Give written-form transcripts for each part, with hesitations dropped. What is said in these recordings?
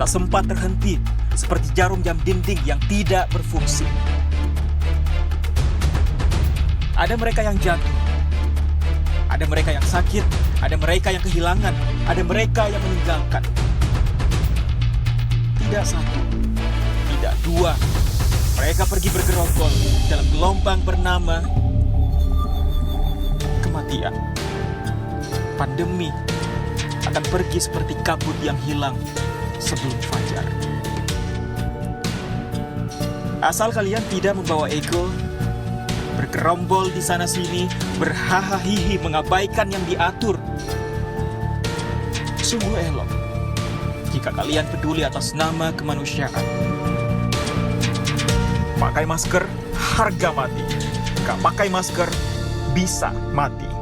tak sempat terhenti seperti jarum jam dinding yang tidak berfungsi. Ada mereka yang jatuh, ada mereka yang sakit, ada mereka yang kehilangan, ada mereka yang meninggalkan. Tidak satu, tidak dua, mereka pergi bergerombol dalam gelombang bernama kematian. Pandemi akan pergi seperti kabut yang hilang sebelum fajar. Asal kalian tidak membawa ego, bergerombol di sana-sini, berhahaha mengabaikan yang diatur. Sungguh elok jika kalian peduli atas nama kemanusiaan. Pakai masker, harga mati. Gak pakai masker, bisa mati.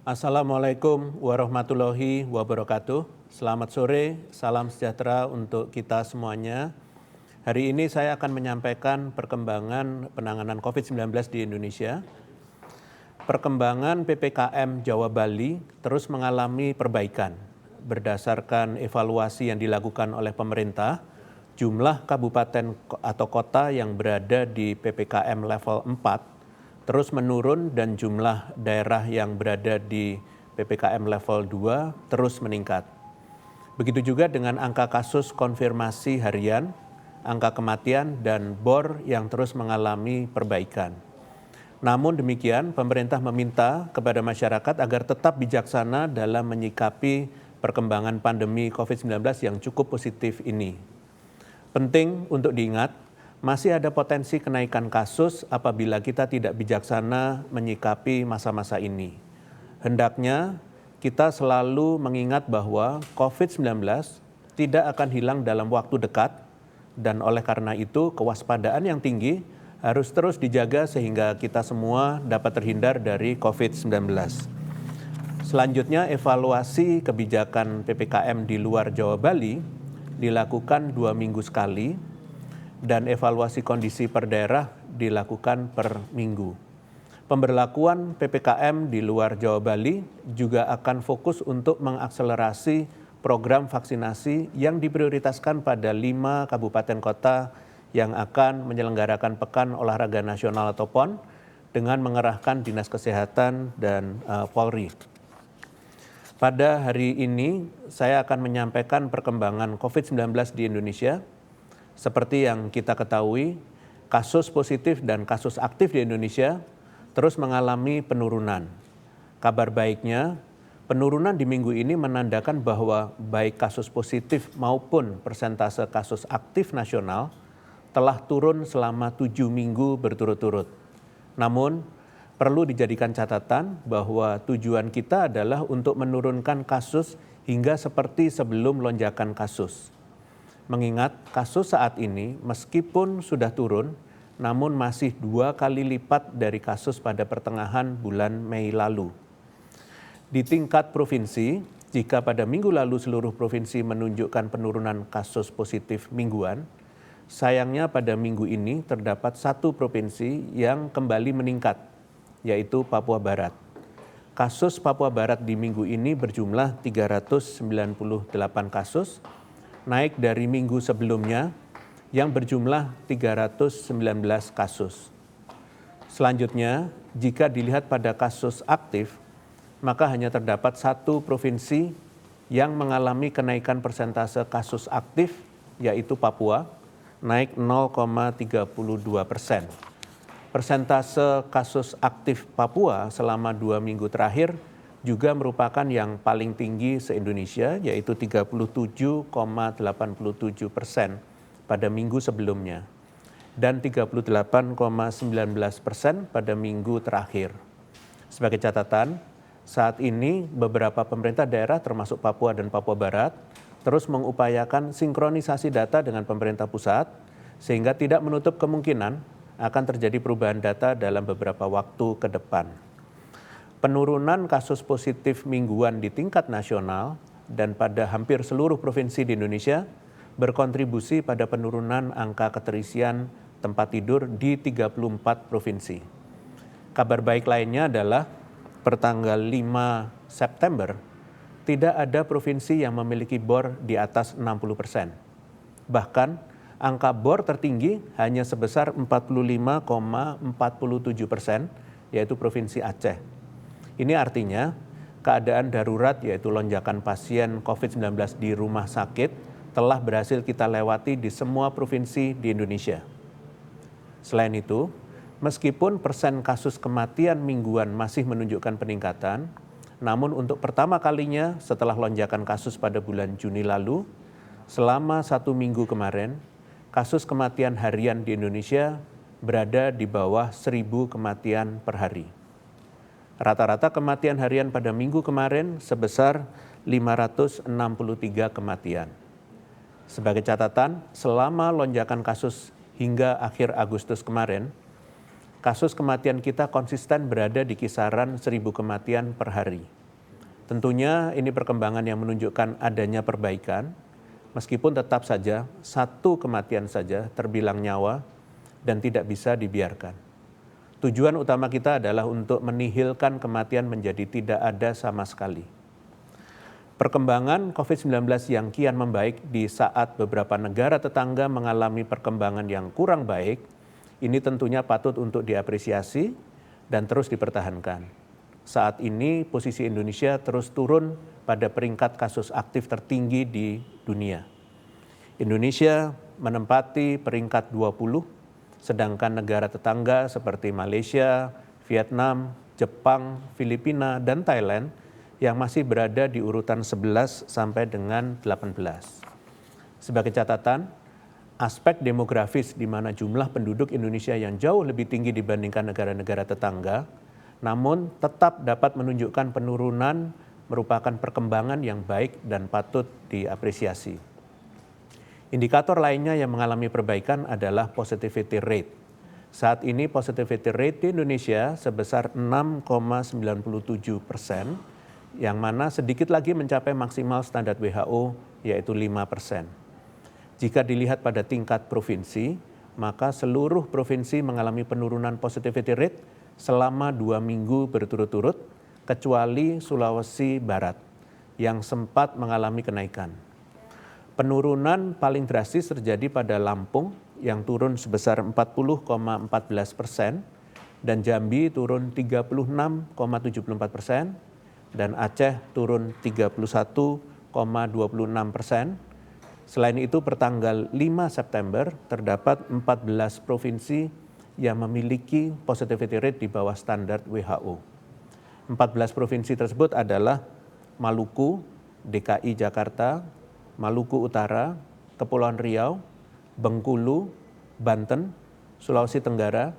Assalamualaikum warahmatullahi wabarakatuh. Selamat sore, salam sejahtera untuk kita semuanya. Hari ini saya akan menyampaikan perkembangan penanganan COVID-19 di Indonesia. Perkembangan PPKM Jawa Bali terus mengalami perbaikan. Berdasarkan evaluasi yang dilakukan oleh pemerintah, jumlah kabupaten atau kota yang berada di PPKM level 4 terus menurun dan jumlah daerah yang berada di PPKM level 2 terus meningkat. Begitu juga dengan angka kasus konfirmasi harian, angka kematian, dan BOR yang terus mengalami perbaikan. Namun demikian, pemerintah meminta kepada masyarakat agar tetap bijaksana dalam menyikapi perkembangan pandemi COVID-19 yang cukup positif ini. Penting untuk diingat, masih ada potensi kenaikan kasus apabila kita tidak bijaksana menyikapi masa-masa ini. Hendaknya kita selalu mengingat bahwa COVID-19 tidak akan hilang dalam waktu dekat, dan oleh karena itu kewaspadaan yang tinggi harus terus dijaga sehingga kita semua dapat terhindar dari COVID-19. Selanjutnya, evaluasi kebijakan PPKM di luar Jawa Bali dilakukan 2 minggu sekali, dan evaluasi kondisi per daerah dilakukan per minggu. Pemberlakuan PPKM di luar Jawa Bali juga akan fokus untuk mengakselerasi program vaksinasi yang diprioritaskan pada 5 kabupaten kota yang akan menyelenggarakan Pekan Olahraga Nasional atau PON dengan mengerahkan Dinas Kesehatan dan Polri. Pada hari ini saya akan menyampaikan perkembangan COVID-19 di Indonesia. Seperti yang kita ketahui, kasus positif dan kasus aktif di Indonesia terus mengalami penurunan. Kabar baiknya, penurunan di minggu ini menandakan bahwa baik kasus positif maupun persentase kasus aktif nasional telah turun selama 7 minggu berturut-turut. Namun, perlu dijadikan catatan bahwa tujuan kita adalah untuk menurunkan kasus hingga seperti sebelum lonjakan kasus. Mengingat kasus saat ini meskipun sudah turun, namun masih 2 kali lipat dari kasus pada pertengahan bulan Mei lalu. Di tingkat provinsi, jika pada minggu lalu seluruh provinsi menunjukkan penurunan kasus positif mingguan, sayangnya pada minggu ini terdapat 1 provinsi yang kembali meningkat, yaitu Papua Barat. Kasus Papua Barat di minggu ini berjumlah 398 kasus, naik dari minggu sebelumnya yang berjumlah 319 kasus. Selanjutnya, jika dilihat pada kasus aktif, maka hanya terdapat 1 provinsi yang mengalami kenaikan persentase kasus aktif, yaitu Papua, naik 0,32%. Persentase kasus aktif Papua selama 2 minggu terakhir juga merupakan yang paling tinggi se-Indonesia, yaitu 37,87% pada minggu sebelumnya dan 38,19% pada minggu terakhir. Sebagai catatan, saat ini beberapa pemerintah daerah termasuk Papua dan Papua Barat terus mengupayakan sinkronisasi data dengan pemerintah pusat sehingga tidak menutup kemungkinan akan terjadi perubahan data dalam beberapa waktu ke depan. Penurunan kasus positif mingguan di tingkat nasional dan pada hampir seluruh provinsi di Indonesia berkontribusi pada penurunan angka keterisian tempat tidur di 34 provinsi. Kabar baik lainnya adalah pertanggal 5 September, tidak ada provinsi yang memiliki bor di atas 60%. Bahkan, angka bor tertinggi hanya sebesar 45,47%, yaitu Provinsi Aceh. Ini artinya, keadaan darurat yaitu lonjakan pasien COVID-19 di rumah sakit telah berhasil kita lewati di semua provinsi di Indonesia. Selain itu, meskipun persen kasus kematian mingguan masih menunjukkan peningkatan, namun untuk pertama kalinya setelah lonjakan kasus pada bulan Juni lalu, selama 1 minggu kemarin, kasus kematian harian di Indonesia berada di bawah 1.000 kematian per hari. Rata-rata kematian harian pada minggu kemarin sebesar 563 kematian. Sebagai catatan, selama lonjakan kasus hingga akhir Agustus kemarin, kasus kematian kita konsisten berada di kisaran 1.000 kematian per hari. Tentunya ini perkembangan yang menunjukkan adanya perbaikan, meskipun tetap saja 1 kematian saja terbilang nyawa dan tidak bisa dibiarkan. Tujuan utama kita adalah untuk menihilkan kematian menjadi tidak ada sama sekali. Perkembangan COVID-19 yang kian membaik di saat beberapa negara tetangga mengalami perkembangan yang kurang baik, ini tentunya patut untuk diapresiasi dan terus dipertahankan. Saat ini posisi Indonesia terus turun pada peringkat kasus aktif tertinggi di dunia. Indonesia menempati peringkat 20, sedangkan negara tetangga seperti Malaysia, Vietnam, Jepang, Filipina, dan Thailand yang masih berada di urutan 11 sampai dengan 18. Sebagai catatan, aspek demografis di mana jumlah penduduk Indonesia yang jauh lebih tinggi dibandingkan negara-negara tetangga, namun tetap dapat menunjukkan penurunan merupakan perkembangan yang baik dan patut diapresiasi. Indikator lainnya yang mengalami perbaikan adalah positivity rate. Saat ini positivity rate di Indonesia sebesar 6,97%, yang mana sedikit lagi mencapai maksimal standar WHO yaitu 5%. Jika dilihat pada tingkat provinsi, maka seluruh provinsi mengalami penurunan positivity rate selama 2 minggu berturut-turut, kecuali Sulawesi Barat yang sempat mengalami kenaikan. Penurunan paling drastis terjadi pada Lampung yang turun sebesar 40,14% dan Jambi turun 36,74% dan Aceh turun 31,26%. Selain itu pertanggal 5 September terdapat 14 provinsi yang memiliki positivity rate di bawah standar WHO. 14 provinsi tersebut adalah Maluku, DKI Jakarta, Maluku Utara, Kepulauan Riau, Bengkulu, Banten, Sulawesi Tenggara,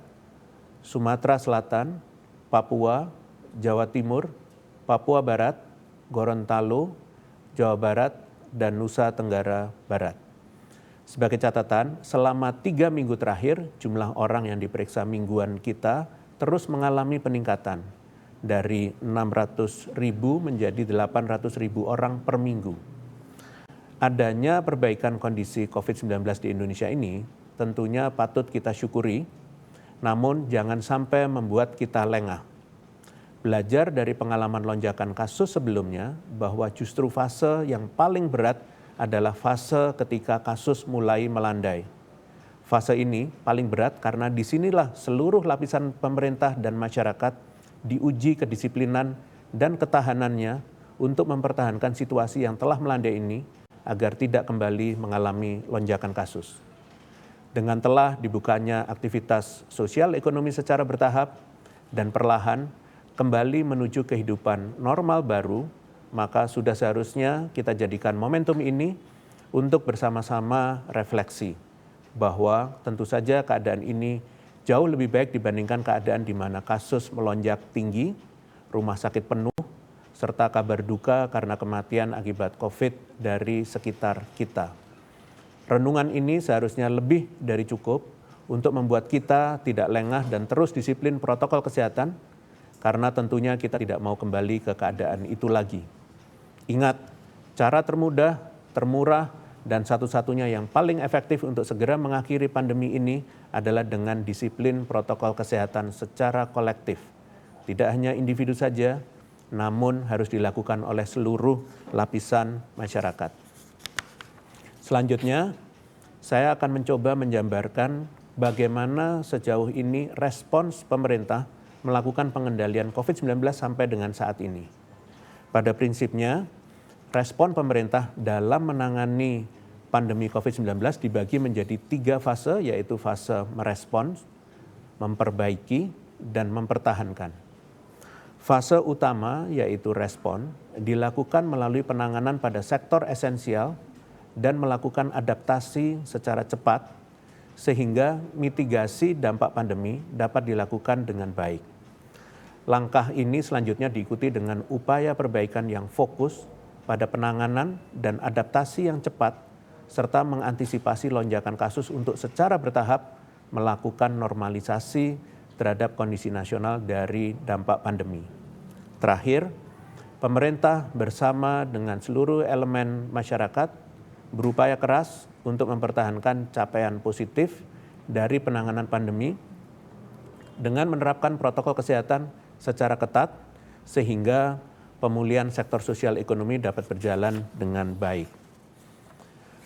Sumatera Selatan, Papua, Jawa Timur, Papua Barat, Gorontalo, Jawa Barat, dan Nusa Tenggara Barat. Sebagai catatan, selama 3 minggu terakhir, jumlah orang yang diperiksa mingguan kita terus mengalami peningkatan dari 600.000 menjadi 800.000 orang per minggu. Adanya perbaikan kondisi COVID-19 di Indonesia ini tentunya patut kita syukuri, namun jangan sampai membuat kita lengah. Belajar dari pengalaman lonjakan kasus sebelumnya bahwa justru fase yang paling berat adalah fase ketika kasus mulai melandai. Fase ini paling berat karena disinilah seluruh lapisan pemerintah dan masyarakat diuji kedisiplinan dan ketahanannya untuk mempertahankan situasi yang telah melandai ini agar tidak kembali mengalami lonjakan kasus. Dengan telah dibukanya aktivitas sosial ekonomi secara bertahap dan perlahan kembali menuju kehidupan normal baru, maka sudah seharusnya kita jadikan momentum ini untuk bersama-sama refleksi bahwa tentu saja keadaan ini jauh lebih baik dibandingkan keadaan di mana kasus melonjak tinggi, rumah sakit penuh, serta kabar duka karena kematian akibat COVID dari sekitar kita. Renungan ini seharusnya lebih dari cukup untuk membuat kita tidak lengah dan terus disiplin protokol kesehatan, karena tentunya kita tidak mau kembali ke keadaan itu lagi. Ingat, cara termudah, termurah, dan satu-satunya yang paling efektif untuk segera mengakhiri pandemi ini adalah dengan disiplin protokol kesehatan secara kolektif. tidak hanya individu saja, namun harus dilakukan oleh seluruh lapisan masyarakat. Selanjutnya, saya akan mencoba menjabarkan bagaimana sejauh ini respons pemerintah melakukan pengendalian COVID-19 sampai dengan saat ini. Pada prinsipnya, respon pemerintah dalam menangani pandemi COVID-19 dibagi menjadi 3 fase, yaitu fase merespons, memperbaiki, dan mempertahankan. Fase utama, yaitu respon, dilakukan melalui penanganan pada sektor esensial dan melakukan adaptasi secara cepat sehingga mitigasi dampak pandemi dapat dilakukan dengan baik. Langkah ini selanjutnya diikuti dengan upaya perbaikan yang fokus pada penanganan dan adaptasi yang cepat serta mengantisipasi lonjakan kasus untuk secara bertahap melakukan normalisasi terhadap kondisi nasional dari dampak pandemi. Terakhir, pemerintah bersama dengan seluruh elemen masyarakat berupaya keras untuk mempertahankan capaian positif dari penanganan pandemi dengan menerapkan protokol kesehatan secara ketat sehingga pemulihan sektor sosial ekonomi dapat berjalan dengan baik.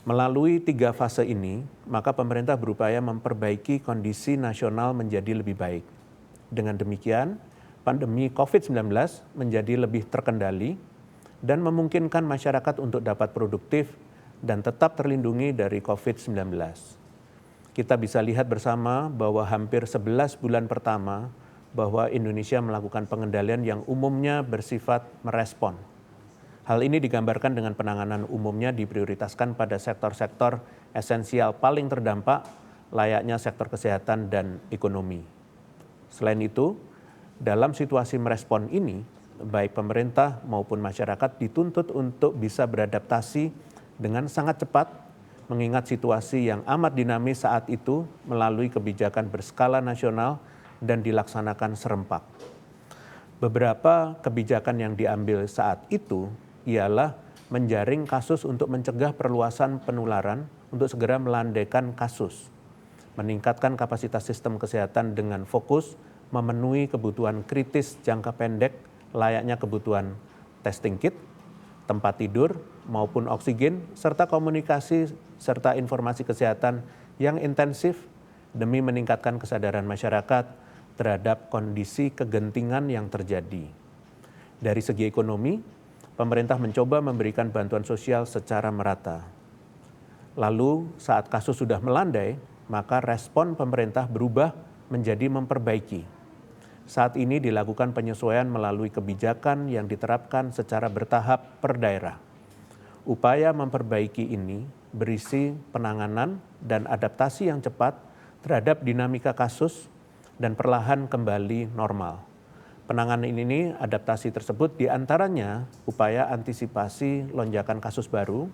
Melalui 3 fase ini, maka pemerintah berupaya memperbaiki kondisi nasional menjadi lebih baik. Dengan demikian, pandemi COVID-19 menjadi lebih terkendali dan memungkinkan masyarakat untuk dapat produktif dan tetap terlindungi dari COVID-19. Kita bisa lihat bersama bahwa hampir 11 bulan pertama bahwa Indonesia melakukan pengendalian yang umumnya bersifat merespon. Hal ini digambarkan dengan penanganan umumnya diprioritaskan pada sektor-sektor esensial paling terdampak, layaknya sektor kesehatan dan ekonomi. Selain itu, dalam situasi merespon ini, baik pemerintah maupun masyarakat dituntut untuk bisa beradaptasi dengan sangat cepat, mengingat situasi yang amat dinamis saat itu melalui kebijakan berskala nasional dan dilaksanakan serempak. Beberapa kebijakan yang diambil saat itu ialah menjaring kasus untuk mencegah perluasan penularan untuk segera melandaikan kasus, meningkatkan kapasitas sistem kesehatan dengan fokus memenuhi kebutuhan kritis jangka pendek layaknya kebutuhan testing kit, tempat tidur maupun oksigen, serta komunikasi serta informasi kesehatan yang intensif demi meningkatkan kesadaran masyarakat terhadap kondisi kegentingan yang terjadi. Dari segi ekonomi, pemerintah mencoba memberikan bantuan sosial secara merata. Lalu saat kasus sudah melandai, maka respon pemerintah berubah menjadi memperbaiki. Saat ini dilakukan penyesuaian melalui kebijakan yang diterapkan secara bertahap per daerah. Upaya memperbaiki ini berisi penanganan dan adaptasi yang cepat terhadap dinamika kasus dan perlahan kembali normal. Penanganan ini, adaptasi tersebut diantaranya upaya antisipasi lonjakan kasus baru,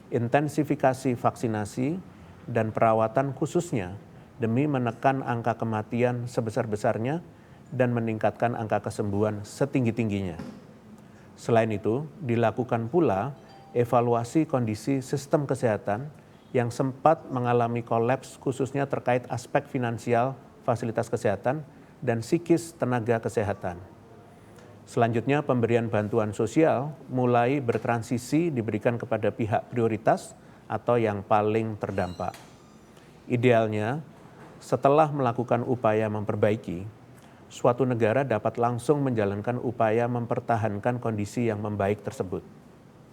intensifikasi vaksinasi, dan perawatan khususnya demi menekan angka kematian sebesar-besarnya dan meningkatkan angka kesembuhan setinggi-tingginya. Selain itu, dilakukan pula evaluasi kondisi sistem kesehatan yang sempat mengalami kolaps khususnya terkait aspek finansial fasilitas kesehatan dan psikis tenaga kesehatan. Selanjutnya, pemberian bantuan sosial mulai bertransisi diberikan kepada pihak prioritas atau yang paling terdampak. Idealnya, setelah melakukan upaya memperbaiki, suatu negara dapat langsung menjalankan upaya mempertahankan kondisi yang membaik tersebut.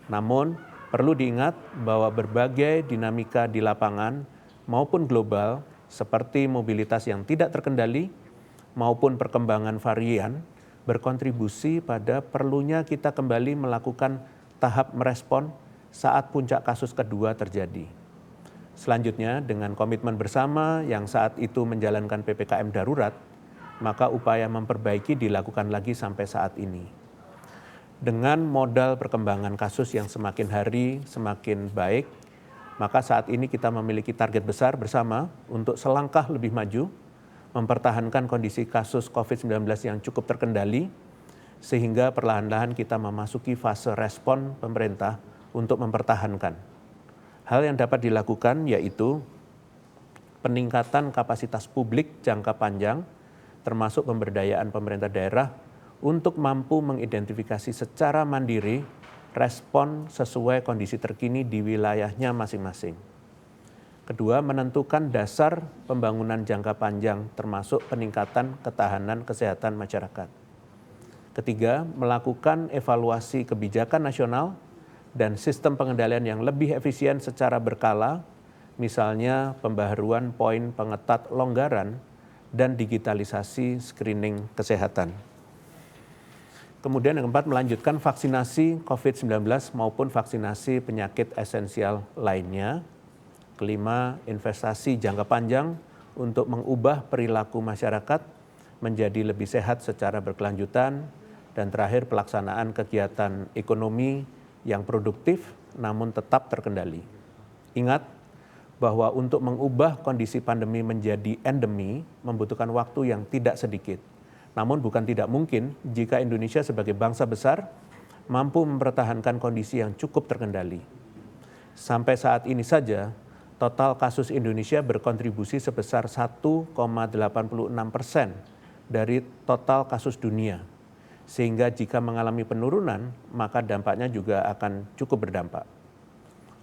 Namun, perlu diingat bahwa berbagai dinamika di lapangan maupun global seperti mobilitas yang tidak terkendali, maupun perkembangan varian berkontribusi pada perlunya kita kembali melakukan tahap merespon saat puncak kasus kedua terjadi. Selanjutnya, dengan komitmen bersama yang saat itu menjalankan PPKM darurat, maka upaya memperbaiki dilakukan lagi sampai saat ini. Dengan modal perkembangan kasus yang semakin hari semakin baik, maka saat ini kita memiliki target besar bersama untuk selangkah lebih maju, mempertahankan kondisi kasus COVID-19 yang cukup terkendali, sehingga perlahan-lahan kita memasuki fase respon pemerintah untuk mempertahankan. Hal yang dapat dilakukan yaitu peningkatan kapasitas publik jangka panjang, termasuk pemberdayaan pemerintah daerah untuk mampu mengidentifikasi secara mandiri respon sesuai kondisi terkini di wilayahnya masing-masing. Kedua, menentukan dasar pembangunan jangka panjang termasuk peningkatan ketahanan kesehatan masyarakat. Ketiga, melakukan evaluasi kebijakan nasional dan sistem pengendalian yang lebih efisien secara berkala, misalnya pembaharuan poin pengetat longgaran dan digitalisasi screening kesehatan. Kemudian yang keempat, melanjutkan vaksinasi COVID-19 maupun vaksinasi penyakit esensial lainnya. Kelima, investasi jangka panjang untuk mengubah perilaku masyarakat menjadi lebih sehat secara berkelanjutan. Dan terakhir, pelaksanaan kegiatan ekonomi yang produktif namun tetap terkendali. Ingat bahwa untuk mengubah kondisi pandemi menjadi endemi membutuhkan waktu yang tidak sedikit. Namun bukan tidak mungkin jika Indonesia sebagai bangsa besar mampu mempertahankan kondisi yang cukup terkendali. Sampai saat ini saja, total kasus Indonesia berkontribusi sebesar 1,86% dari total kasus dunia. Sehingga jika mengalami penurunan, maka dampaknya juga akan cukup berdampak.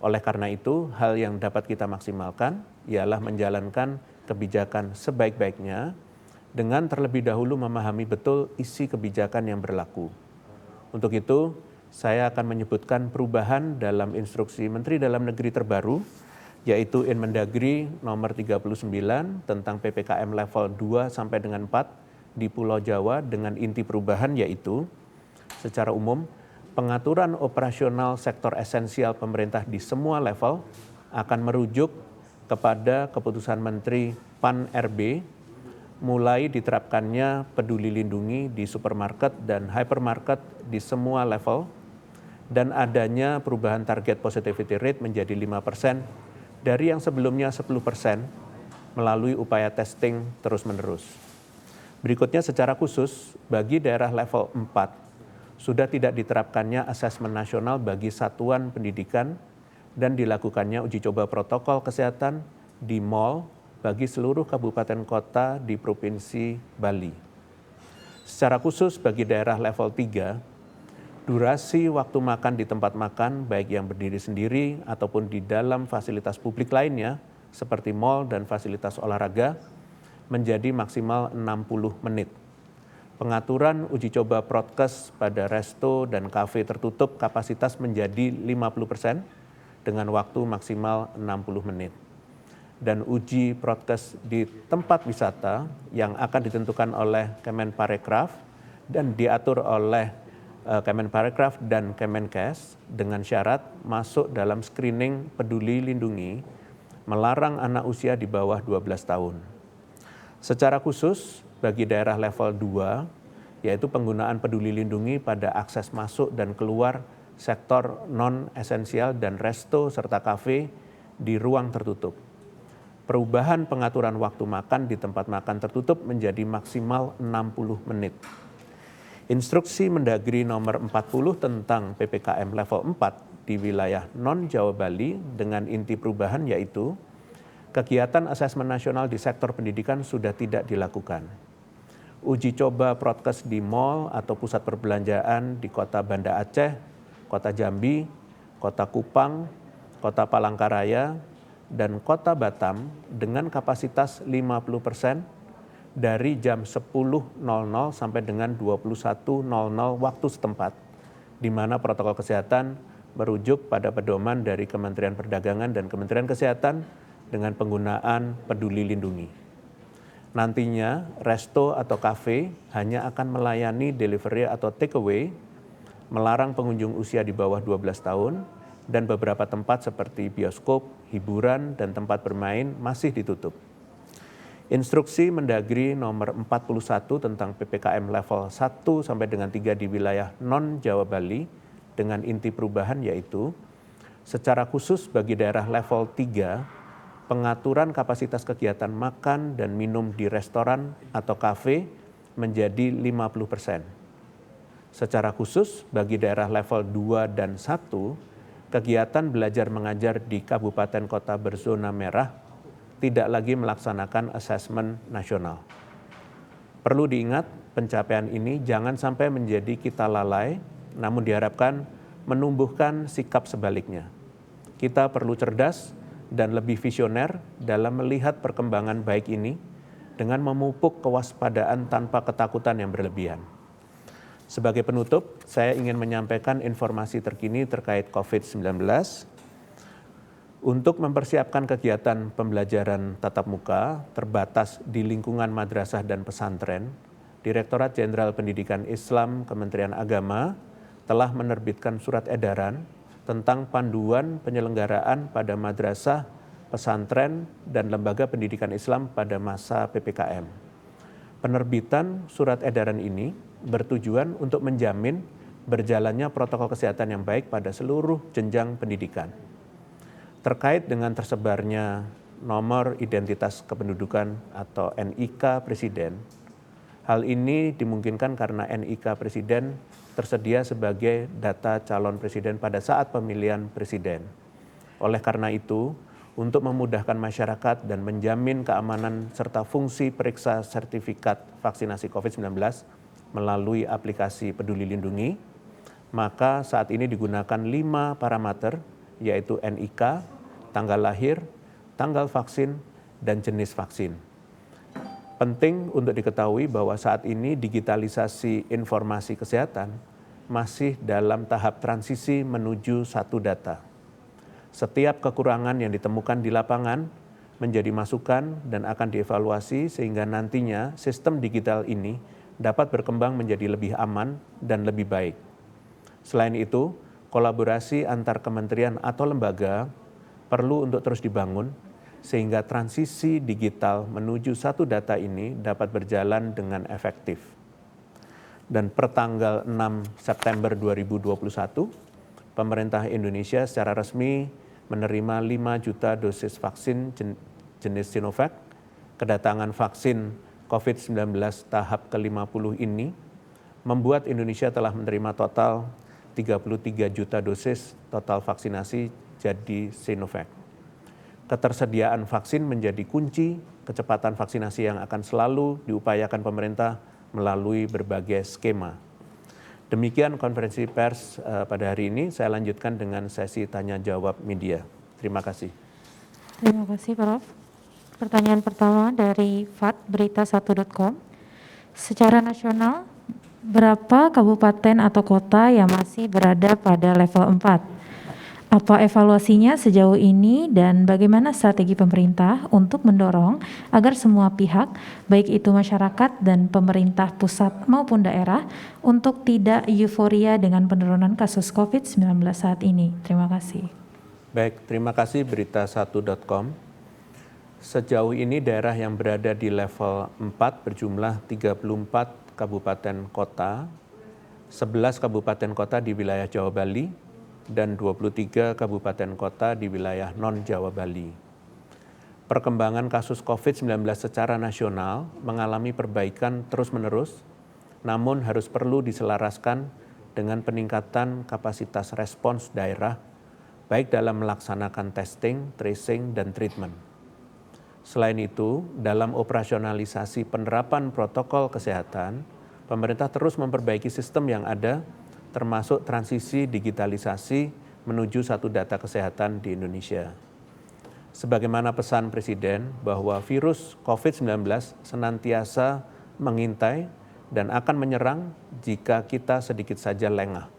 Oleh karena itu, hal yang dapat kita maksimalkan ialah menjalankan kebijakan sebaik-baiknya dengan terlebih dahulu memahami betul isi kebijakan yang berlaku. Untuk itu, saya akan menyebutkan perubahan dalam instruksi Menteri Dalam Negeri terbaru, yaitu Inmendagri nomor 39 tentang PPKM level 2 sampai dengan 4 di Pulau Jawa dengan inti perubahan yaitu secara umum pengaturan operasional sektor esensial pemerintah di semua level akan merujuk kepada keputusan Menteri Pan-RB mulai diterapkannya peduli lindungi di supermarket dan hypermarket di semua level dan adanya perubahan target positivity rate menjadi 5% dari yang sebelumnya 10% melalui upaya testing terus-menerus. Berikutnya secara khusus bagi daerah level 4 sudah tidak diterapkannya asesmen nasional bagi satuan pendidikan dan dilakukannya uji coba protokol kesehatan di mal bagi seluruh kabupaten kota di Provinsi Bali. Secara khusus bagi daerah level 3, durasi waktu makan di tempat makan baik yang berdiri sendiri ataupun di dalam fasilitas publik lainnya seperti mal dan fasilitas olahraga menjadi maksimal 60 menit. Pengaturan uji coba prokes pada resto dan kafe tertutup kapasitas menjadi 50% dengan waktu maksimal 60 menit. Dan uji prokes di tempat wisata yang akan ditentukan oleh Kemenparekraf dan diatur oleh Kemenparekraf dan Kemenkes dengan syarat masuk dalam screening peduli lindungi melarang anak usia di bawah 12 tahun. Secara khusus bagi daerah level 2, yaitu penggunaan peduli lindungi pada akses masuk dan keluar sektor non-esensial dan resto serta kafe di ruang tertutup. Perubahan pengaturan waktu makan di tempat makan tertutup menjadi maksimal 60 menit. Instruksi Mendagri nomor 40 tentang PPKM level 4 di wilayah non-Jawa Bali dengan inti perubahan yaitu kegiatan asesmen nasional di sektor pendidikan sudah tidak dilakukan. Uji coba prokes di mal atau pusat perbelanjaan di Kota Banda Aceh, Kota Jambi, Kota Kupang, Kota Palangkaraya, dan Kota Batam dengan kapasitas 50% dari jam 10.00 sampai dengan 21.00 waktu setempat, di mana protokol kesehatan merujuk pada pedoman dari Kementerian Perdagangan dan Kementerian Kesehatan dengan penggunaan peduli lindungi. Nantinya, resto atau kafe hanya akan melayani delivery atau take away, melarang pengunjung usia di bawah 12 tahun, dan beberapa tempat seperti bioskop, hiburan, dan tempat bermain masih ditutup. Instruksi Mendagri nomor 41 tentang PPKM level 1 sampai dengan 3 di wilayah non-Jawa Bali dengan inti perubahan yaitu secara khusus bagi daerah level 3, pengaturan kapasitas kegiatan makan dan minum di restoran atau kafe menjadi 50%. Secara khusus bagi daerah level 2 dan 1, kegiatan belajar mengajar di kabupaten kota berzona merah tidak lagi melaksanakan asesmen nasional. Perlu diingat pencapaian ini jangan sampai menjadi kita lalai, namun diharapkan menumbuhkan sikap sebaliknya. Kita perlu cerdas dan lebih visioner dalam melihat perkembangan baik ini dengan memupuk kewaspadaan tanpa ketakutan yang berlebihan. Sebagai penutup, saya ingin menyampaikan informasi terkini terkait COVID-19. Untuk mempersiapkan kegiatan pembelajaran tatap muka terbatas di lingkungan madrasah dan pesantren, Direktorat Jenderal Pendidikan Islam Kementerian Agama telah menerbitkan surat edaran tentang panduan penyelenggaraan pada madrasah, pesantren, dan lembaga pendidikan Islam pada masa PPKM. Penerbitan surat edaran ini bertujuan untuk menjamin berjalannya protokol kesehatan yang baik pada seluruh jenjang pendidikan. Terkait dengan tersebarnya nomor identitas kependudukan atau NIK Presiden, hal ini dimungkinkan karena NIK Presiden tersedia sebagai data calon presiden pada saat pemilihan presiden. Oleh karena itu, untuk memudahkan masyarakat dan menjamin keamanan serta fungsi periksa sertifikat vaksinasi COVID-19 melalui aplikasi Peduli Lindungi, maka saat ini digunakan 5 parameter, yaitu NIK, tanggal lahir, tanggal vaksin, dan jenis vaksin. Penting untuk diketahui bahwa saat ini digitalisasi informasi kesehatan masih dalam tahap transisi menuju satu data. Setiap kekurangan yang ditemukan di lapangan menjadi masukan dan akan dievaluasi sehingga nantinya sistem digital ini dapat berkembang menjadi lebih aman dan lebih baik. Selain itu, kolaborasi antar kementerian atau lembaga perlu untuk terus dibangun sehingga transisi digital menuju satu data ini dapat berjalan dengan efektif. Dan per tanggal 6 September 2021, pemerintah Indonesia secara resmi menerima 5 juta dosis vaksin jenis Sinovac. Kedatangan vaksin COVID-19 tahap ke-50 ini membuat Indonesia telah menerima total 33 juta dosis total vaksinasi jadi Sinovac. Ketersediaan vaksin menjadi kunci kecepatan vaksinasi yang akan selalu diupayakan pemerintah melalui berbagai skema. Demikian konferensi pers pada hari ini. Saya lanjutkan dengan sesi tanya jawab media. Terima kasih. Terima kasih, Prof. Pertanyaan pertama dari fatberita1.com. Secara nasional, berapa kabupaten atau kota yang masih berada pada level 4? Apa evaluasinya sejauh ini dan bagaimana strategi pemerintah untuk mendorong agar semua pihak, baik itu masyarakat dan pemerintah pusat maupun daerah, untuk tidak euforia dengan penurunan kasus COVID-19 saat ini? Terima kasih. Baik, terima kasih berita1.com. Sejauh ini daerah yang berada di level 4 berjumlah 34 kabupaten kota, 11 kabupaten kota di wilayah Jawa Bali, dan 23 kabupaten kota di wilayah non-Jawa Bali. Perkembangan kasus COVID-19 secara nasional mengalami perbaikan terus-menerus, namun harus perlu diselaraskan dengan peningkatan kapasitas respons daerah, baik dalam melaksanakan testing, tracing, dan treatment. Selain itu, dalam operasionalisasi penerapan protokol kesehatan, pemerintah terus memperbaiki sistem yang ada, termasuk transisi digitalisasi menuju satu data kesehatan di Indonesia. Sebagaimana pesan Presiden bahwa virus COVID-19 senantiasa mengintai dan akan menyerang jika kita sedikit saja lengah.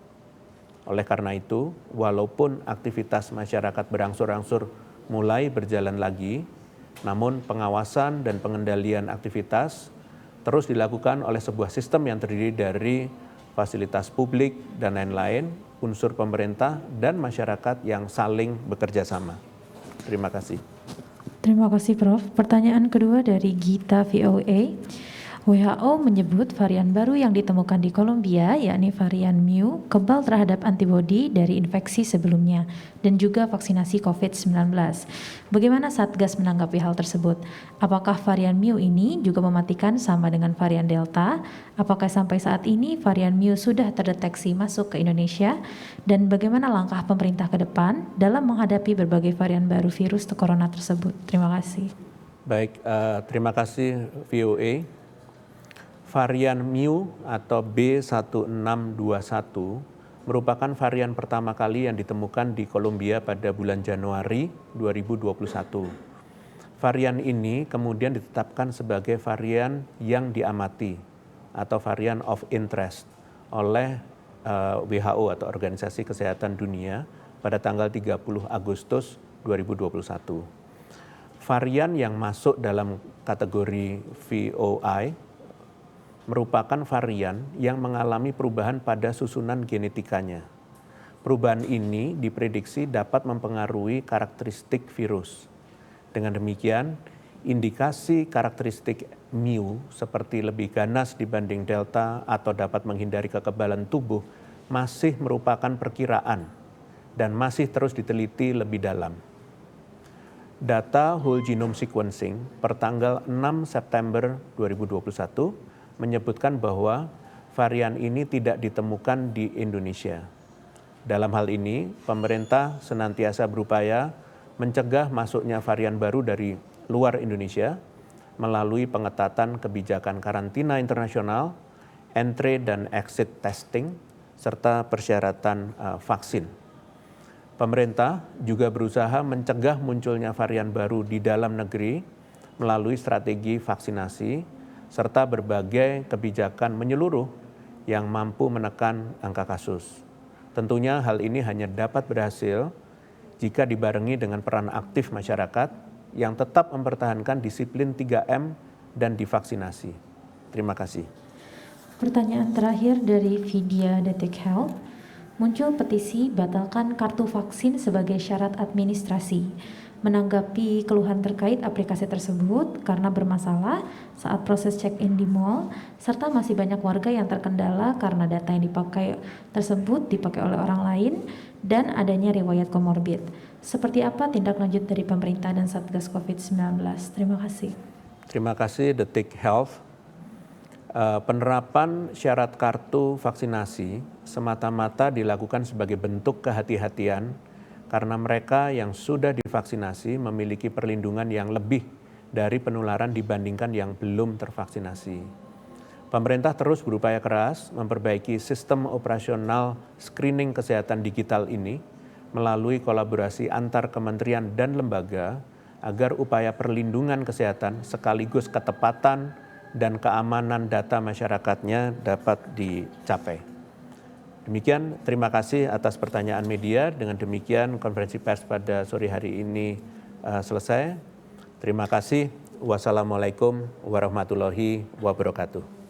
Oleh karena itu, walaupun aktivitas masyarakat berangsur-angsur mulai berjalan lagi, namun pengawasan dan pengendalian aktivitas terus dilakukan oleh sebuah sistem yang terdiri dari fasilitas publik, dan lain-lain, unsur pemerintah dan masyarakat yang saling bekerja sama. Terima kasih. Terima kasih, Prof. Pertanyaan kedua dari Gita VOA. WHO menyebut varian baru yang ditemukan di Kolombia, yakni varian Mu, kebal terhadap antibodi dari infeksi sebelumnya dan juga vaksinasi COVID-19. Bagaimana Satgas menanggapi hal tersebut? Apakah varian Mu ini juga mematikan sama dengan varian Delta? Apakah sampai saat ini varian Mu sudah terdeteksi masuk ke Indonesia? Dan bagaimana langkah pemerintah ke depan dalam menghadapi berbagai varian baru virus corona tersebut? Terima kasih. Baik, terima kasih VOA. varian Mu atau B1621 merupakan varian pertama kali yang ditemukan di Kolombia pada bulan Januari 2021. Varian ini kemudian ditetapkan sebagai varian yang diamati atau varian of interest oleh WHO atau Organisasi Kesehatan Dunia pada tanggal 30 Agustus 2021. Varian yang masuk dalam kategori VOI merupakan varian yang mengalami perubahan pada susunan genetikanya. Perubahan ini diprediksi dapat mempengaruhi karakteristik virus. Dengan demikian, indikasi karakteristik Mu seperti lebih ganas dibanding Delta atau dapat menghindari kekebalan tubuh masih merupakan perkiraan dan masih terus diteliti lebih dalam. Data whole genome sequencing per tanggal 6 September 2021 menyebutkan bahwa varian ini tidak ditemukan di Indonesia. Dalam hal ini, pemerintah senantiasa berupaya mencegah masuknya varian baru dari luar Indonesia melalui pengetatan kebijakan karantina internasional, entry dan exit testing, serta persyaratan vaksin. Pemerintah juga berusaha mencegah munculnya varian baru di dalam negeri melalui strategi vaksinasi, serta berbagai kebijakan menyeluruh yang mampu menekan angka kasus. Tentunya hal ini hanya dapat berhasil jika dibarengi dengan peran aktif masyarakat yang tetap mempertahankan disiplin 3M dan divaksinasi. Terima kasih. Pertanyaan terakhir dari Vidya Detik Health. Muncul petisi batalkan kartu vaksin sebagai syarat administrasi. Menanggapi keluhan terkait aplikasi tersebut karena bermasalah saat proses check-in di mall, serta masih banyak warga yang terkendala karena data yang dipakai tersebut dipakai oleh orang lain dan adanya riwayat komorbid. Seperti apa tindak lanjut dari pemerintah dan Satgas COVID-19? Terima kasih. Terima kasih Detik Health. Penerapan syarat kartu vaksinasi semata-mata dilakukan sebagai bentuk kehati-hatian karena mereka yang sudah divaksinasi memiliki perlindungan yang lebih dari penularan dibandingkan yang belum tervaksinasi. Pemerintah terus berupaya keras memperbaiki sistem operasional screening kesehatan digital ini melalui kolaborasi antar kementerian dan lembaga agar upaya perlindungan kesehatan sekaligus ketepatan dan keamanan data masyarakatnya dapat dicapai. Demikian, terima kasih atas pertanyaan media. Dengan demikian, konferensi pers pada sore hari ini selesai. Terima kasih. Wassalamualaikum warahmatullahi wabarakatuh.